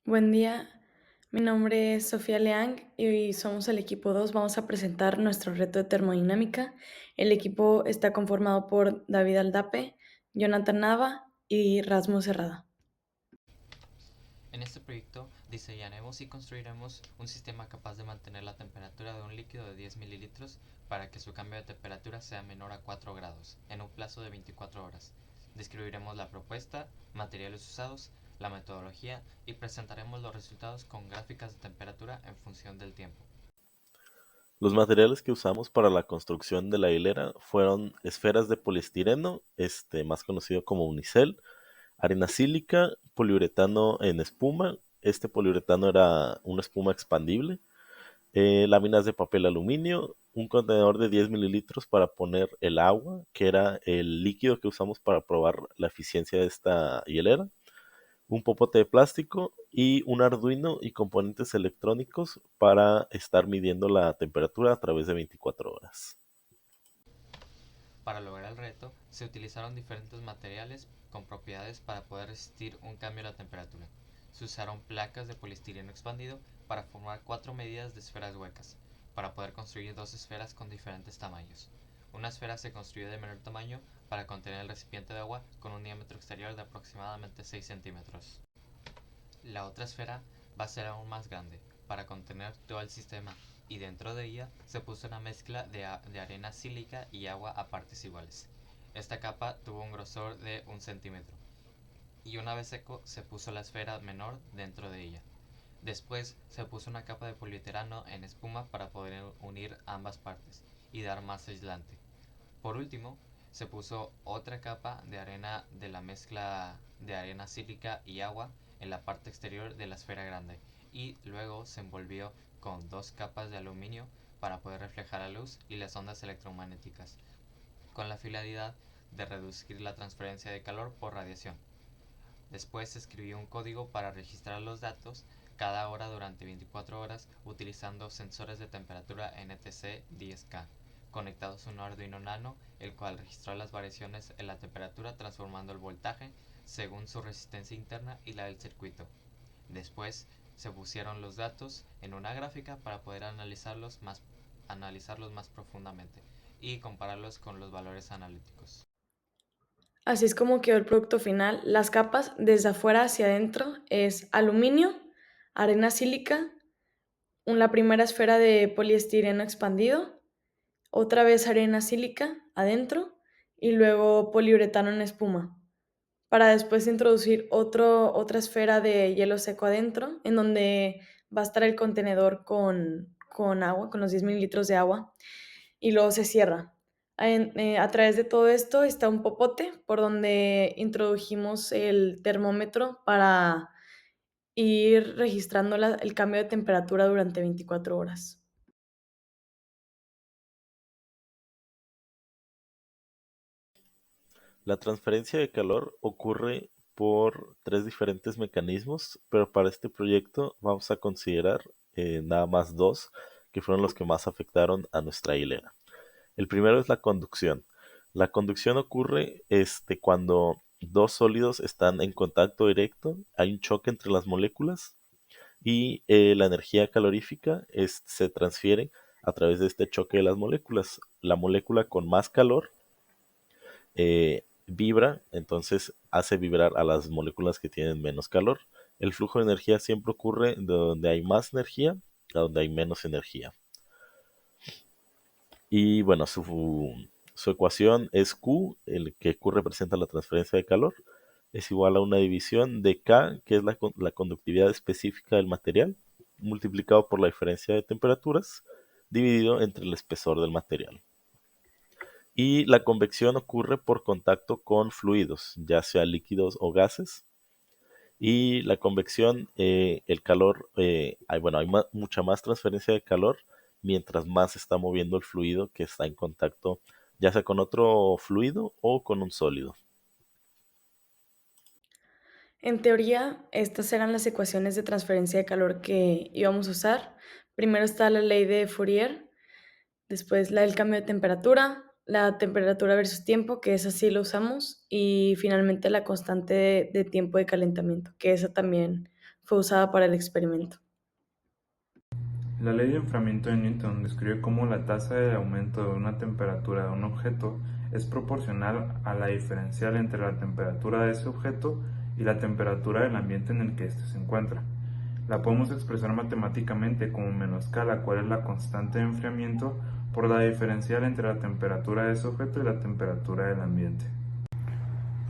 Buen día, mi nombre es Sofía Leang y somos el equipo 2. Vamos a presentar nuestro reto de termodinámica. El equipo está conformado por David Aldape, Jonathan Nava y Rasmus Herrada. En este proyecto diseñaremos y construiremos un sistema capaz de mantener la temperatura de un líquido de 10 mililitros para que su cambio de temperatura sea menor a 4 grados en un plazo de 24 horas. Describiremos la propuesta, materiales usados, la metodología y presentaremos los resultados con gráficas de temperatura en función del tiempo. Los materiales que usamos para la construcción de la hilera fueron esferas de poliestireno, más conocido como unicel, arena sílica, poliuretano en espuma. Este poliuretano era una espuma expandible, láminas de papel aluminio, un contenedor de 10 mililitros para poner el agua, que era el líquido que usamos para probar la eficiencia de esta hielera, un popote de plástico y un Arduino y componentes electrónicos para estar midiendo la temperatura a través de 24 horas. Para lograr el reto, se utilizaron diferentes materiales con propiedades para poder resistir un cambio de la temperatura. Se usaron placas de poliestireno expandido para formar 4 medidas de esferas huecas, para poder construir dos esferas con diferentes tamaños. Una esfera se construyó de menor tamaño para contener el recipiente de agua con un diámetro exterior de aproximadamente 6 centímetros. La otra esfera va a ser aún más grande, para contener todo el sistema, y dentro de ella se puso una mezcla de arena sílica y agua a partes iguales. Esta capa tuvo un grosor de 1 centímetro, y una vez seco se puso la esfera menor dentro de ella. Después se puso una capa de poliuretano en espuma para poder unir ambas partes y dar más aislante. Por último, se puso otra capa de arena de la mezcla de arena sílica y agua en la parte exterior de la esfera grande, y luego se envolvió con dos capas de aluminio para poder reflejar la luz y las ondas electromagnéticas, con la finalidad de reducir la transferencia de calor por radiación. Después se escribió un código para registrar los datos cada hora durante 24 horas utilizando sensores de temperatura NTC 10K conectados a un Arduino Nano, el cual registró las variaciones en la temperatura transformando el voltaje según su resistencia interna y la del circuito. Después se pusieron los datos en una gráfica para poder analizarlos más profundamente y compararlos con los valores analíticos. Así es como quedó el producto final. Las capas desde afuera hacia adentro es aluminio, arena sílica, la primera esfera de poliestireno expandido, otra vez arena sílica adentro y luego poliuretano en espuma, para después introducir otra esfera de hielo seco adentro, en donde va a estar el contenedor con agua, con los 10 mililitros de agua, y luego se cierra. A través de todo esto está un popote por donde introdujimos el termómetro para ir registrando el cambio de temperatura durante 24 horas. La transferencia de calor ocurre por tres diferentes mecanismos, pero para este proyecto vamos a considerar nada más dos, que fueron los que más afectaron a nuestra hilera. El primero es la conducción. La conducción ocurre cuando dos sólidos están en contacto directo, hay un choque entre las moléculas y la energía calorífica se transfiere a través de este choque de las moléculas. La molécula con más calor vibra, entonces hace vibrar a las moléculas que tienen menos calor. El flujo de energía siempre ocurre de donde hay más energía a donde hay menos energía. Y bueno, su ecuación es Q, el que Q representa la transferencia de calor, es igual a una división de K, que es la conductividad específica del material, multiplicado por la diferencia de temperaturas, dividido entre el espesor del material. Y la convección ocurre por contacto con fluidos, ya sea líquidos o gases. Y la convección, el calor, hay mucha más transferencia de calor mientras más se está moviendo el fluido que está en contacto, ya sea con otro fluido o con un sólido. En teoría, estas eran las ecuaciones de transferencia de calor que íbamos a usar. Primero está la ley de Fourier, después la del cambio de temperatura, la temperatura versus tiempo, que esa sí lo usamos, y finalmente la constante de tiempo de calentamiento, que esa también fue usada para el experimento. La ley de enfriamiento de Newton describe cómo la tasa de aumento de una temperatura de un objeto es proporcional a la diferencial entre la temperatura de ese objeto y la temperatura del ambiente en el que éste se encuentra. La podemos expresar matemáticamente como menos k, la cual es la constante de enfriamiento, por la diferencial entre la temperatura de ese objeto y la temperatura del ambiente.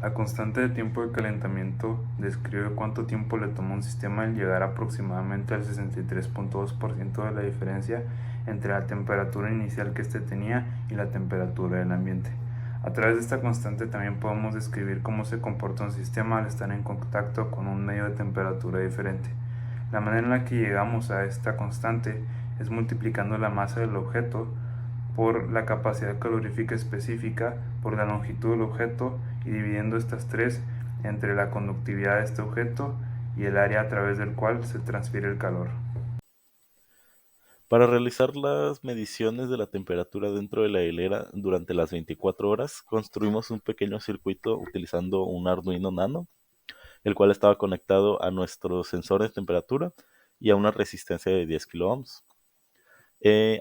La constante de tiempo de calentamiento describe cuánto tiempo le toma a un sistema el llegar aproximadamente al 63.2% de la diferencia entre la temperatura inicial que éste tenía y la temperatura del ambiente. A través de esta constante también podemos describir cómo se comporta un sistema al estar en contacto con un medio de temperatura diferente. La manera en la que llegamos a esta constante es multiplicando la masa del objeto por la capacidad calorífica específica, por la longitud del objeto y dividiendo estas tres entre la conductividad de este objeto y el área a través del cual se transfiere el calor. Para realizar las mediciones de la temperatura dentro de la hilera durante las 24 horas, construimos un pequeño circuito utilizando un Arduino Nano, el cual estaba conectado a nuestro sensor de temperatura y a una resistencia de 10 kiloohms.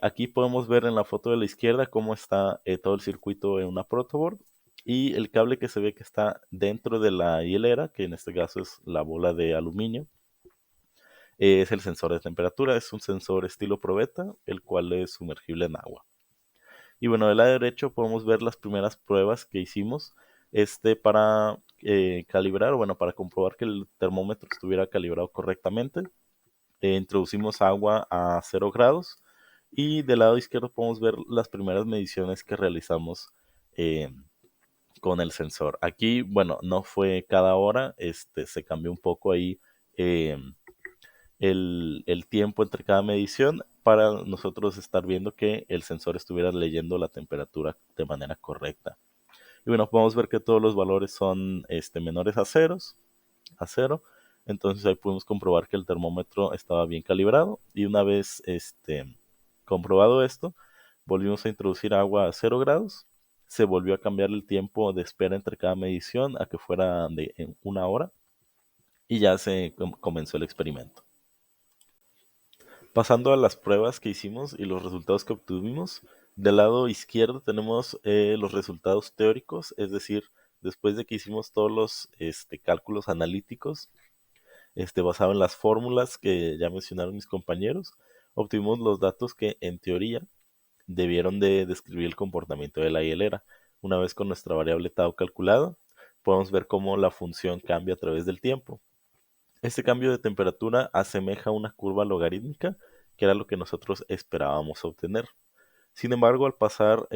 Aquí podemos ver en la foto de la izquierda cómo está todo el circuito en una protoboard y el cable que se ve que está dentro de la hilera, que en este caso es la bola de aluminio, es el sensor de temperatura. Es un sensor estilo probeta, el cual es sumergible en agua. Y bueno, del lado derecho podemos ver las primeras pruebas que hicimos para calibrar, bueno, para comprobar que el termómetro estuviera calibrado correctamente. Introducimos agua a 0 grados y del lado izquierdo podemos ver las primeras mediciones que realizamos con el sensor. Aquí, bueno, no fue cada hora, se cambió un poco ahí eh, el tiempo entre cada medición para nosotros estar viendo que el sensor estuviera leyendo la temperatura de manera correcta. Y bueno, podemos ver que todos los valores son menores a cero. Entonces ahí pudimos comprobar que el termómetro estaba bien calibrado. Y una vez comprobado esto, volvimos a introducir agua a 0 grados. Se volvió a cambiar el tiempo de espera entre cada medición a que fuera de 1 hora. Y ya se comenzó el experimento. Pasando a las pruebas que hicimos y los resultados que obtuvimos, del lado izquierdo tenemos los resultados teóricos, es decir, después de que hicimos todos los cálculos analíticos, basado en las fórmulas que ya mencionaron mis compañeros, obtuvimos los datos que en teoría debieron de describir el comportamiento de la hilera. Una vez con nuestra variable tau calculada, podemos ver cómo la función cambia a través del tiempo. Este cambio de temperatura asemeja a una curva logarítmica, que era lo que nosotros esperábamos obtener. Sin embargo, al pasar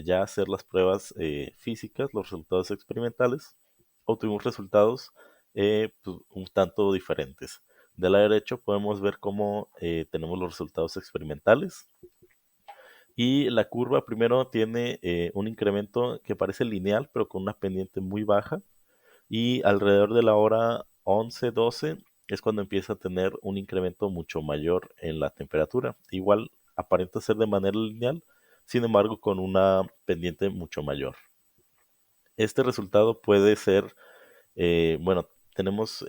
ya a hacer las pruebas físicas, los resultados experimentales, obtuvimos resultados pues, un tanto diferentes. Del lado derecho podemos ver cómo tenemos los resultados experimentales. Y la curva primero tiene un incremento que parece lineal, pero con una pendiente muy baja. Y alrededor de la hora 11, 12 es cuando empieza a tener un incremento mucho mayor en la temperatura. Igual aparenta ser de manera lineal, sin embargo con una pendiente mucho mayor. Este resultado puede ser, bueno, tenemos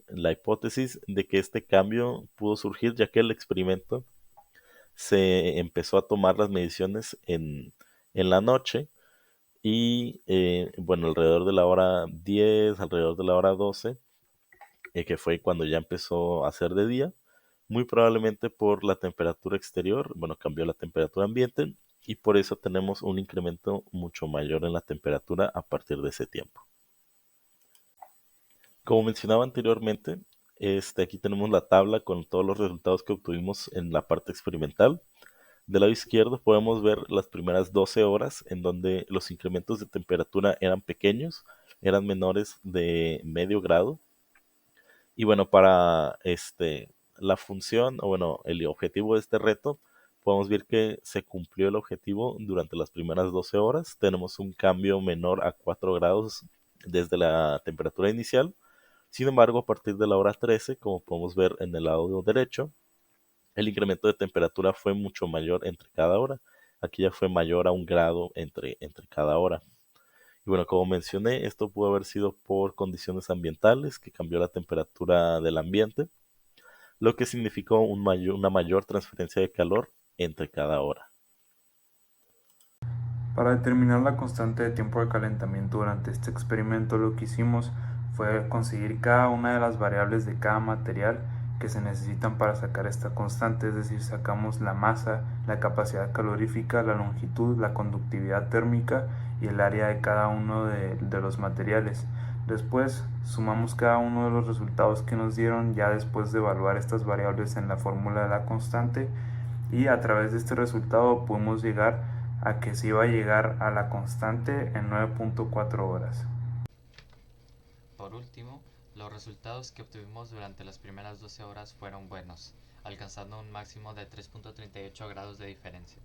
la hipótesis de que este cambio pudo surgir ya que el experimento se empezó a tomar las mediciones en la noche y bueno, alrededor de la hora 10, alrededor de la hora 12, que fue cuando ya empezó a ser de día, muy probablemente por la temperatura exterior, bueno, cambió la temperatura ambiente y por eso tenemos un incremento mucho mayor en la temperatura a partir de ese tiempo. Como mencionaba anteriormente, aquí tenemos la tabla con todos los resultados que obtuvimos en la parte experimental. Del lado izquierdo podemos ver las primeras 12 horas en donde los incrementos de temperatura eran pequeños, eran menores de medio grado. Y bueno, para la función, o bueno, el objetivo de este reto, podemos ver que se cumplió el objetivo durante las primeras 12 horas. Tenemos un cambio menor a 4 grados desde la temperatura inicial. Sin embargo, a partir de la hora 13, como podemos ver en el lado derecho, el incremento de temperatura fue mucho mayor entre cada hora. Aquí ya fue mayor a 1 grado entre cada hora. Y bueno, como mencioné, esto pudo haber sido por condiciones ambientales, que cambió la temperatura del ambiente. lo que significó una mayor transferencia de calor entre cada hora. Para determinar la constante de tiempo de calentamiento durante este experimento, lo que hicimos fue conseguir cada una de las variables de cada material que se necesitan para sacar esta constante, es decir, sacamos la masa, la capacidad calorífica, la longitud, la conductividad térmica y el área de cada uno de los materiales. Después sumamos cada uno de los resultados que nos dieron ya después de evaluar estas variables en la fórmula de la constante, y a través de este resultado pudimos llegar a que se iba a llegar a la constante en 9.4 horas. Por último, los resultados que obtuvimos durante las primeras 12 horas fueron buenos, alcanzando un máximo de 3.38 grados de diferencia.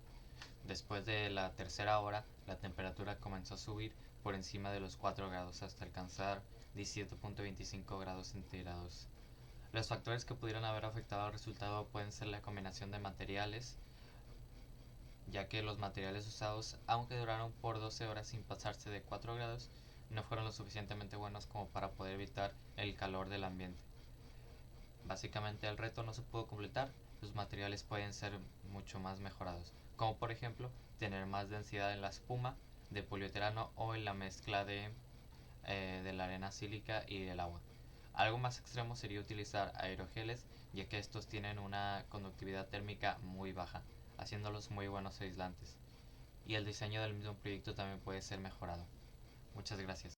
Después de la tercera hora, la temperatura comenzó a subir por encima de los 4 grados hasta alcanzar 17.25 grados centígrados. Los factores que pudieran haber afectado al resultado pueden ser la combinación de materiales, ya que los materiales usados, aunque duraron por 12 horas sin pasarse de 4 grados, no fueron lo suficientemente buenos como para poder evitar el calor del ambiente. Básicamente el reto no se pudo completar, los materiales pueden ser mucho más mejorados, como por ejemplo tener más densidad en la espuma de poliuretano o en la mezcla de la arena sílica y del agua. Algo más extremo sería utilizar aerogeles, ya que estos tienen una conductividad térmica muy baja, haciéndolos muy buenos aislantes. Y el diseño del mismo proyecto también puede ser mejorado. Muchas gracias.